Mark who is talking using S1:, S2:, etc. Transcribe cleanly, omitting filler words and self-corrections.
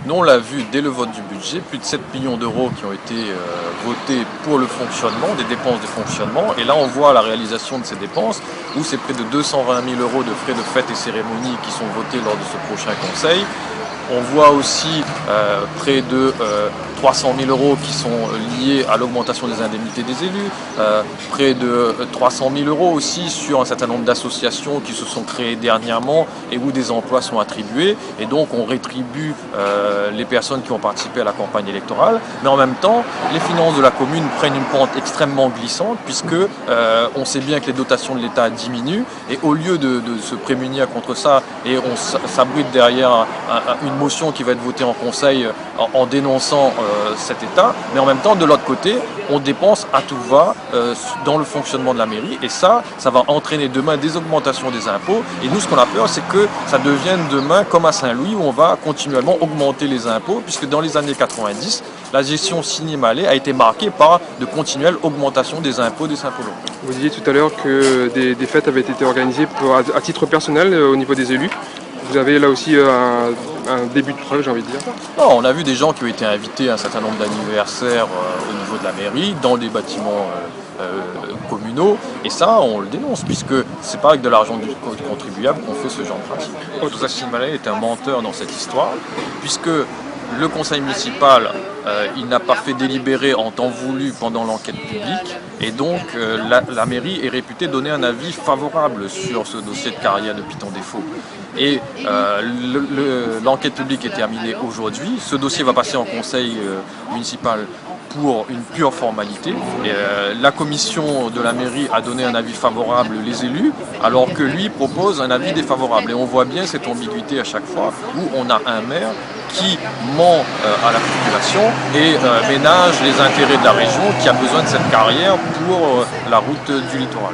S1: Nous, on l'a vu dès le vote du budget, plus de 7 millions d'euros qui ont été votés pour le fonctionnement, des dépenses de fonctionnement. Et là, on voit la réalisation de ces dépenses, où c'est près de 220 000 euros de frais de fête et cérémonies qui sont votés lors de ce prochain conseil. On voit aussi près de 300 000 euros qui sont liés à l'augmentation des indemnités des élus, près de 300 000 euros aussi sur un certain nombre d'associations qui se sont créées dernièrement et où des emplois sont attribués. Et donc on rétribue les personnes qui ont participé à la campagne électorale. Mais en même temps, les finances de la commune prennent une pente extrêmement glissante puisque on sait bien que les dotations de l'État diminuent. Et au lieu de se prémunir contre ça, et on s'abrite derrière une motion qui va être votée en conseil en dénonçant cet état, mais en même temps de l'autre côté on dépense à tout va dans le fonctionnement de la mairie et ça va entraîner demain des augmentations des impôts et nous ce qu'on a peur c'est que ça devienne demain comme à Saint-Louis où on va continuellement augmenter les impôts puisque dans les années 90 la gestion Signy-Mallet a été marquée par de continuelles augmentations des impôts des Saint-Paulons.
S2: Vous disiez tout à l'heure que des fêtes avaient été organisées à titre personnel au niveau des élus. Vous avez là aussi un début de preuve, j'ai envie de dire.
S1: Non, on a vu des gens qui ont été invités à un certain nombre d'anniversaires au niveau de la mairie, dans des bâtiments communaux, et ça, on le dénonce, puisque c'est pas avec de l'argent du contribuable qu'on fait ce genre de pratique. Tout Signy-Mallet est un menteur dans cette histoire, puisque le conseil municipal, il n'a pas fait délibérer en temps voulu pendant l'enquête publique, et donc la mairie est réputée donner un avis favorable sur ce dossier de carrière de Piton Défaut. Et l'enquête publique est terminée aujourd'hui. Ce dossier va passer en conseil municipal pour une pure formalité. Et, la commission de la mairie a donné un avis favorable, les élus, alors que lui propose un avis défavorable. Et on voit bien cette ambiguïté à chaque fois où on a un maire qui ment à la population et ménage les intérêts de la région qui a besoin de cette carrière pour la route du littoral.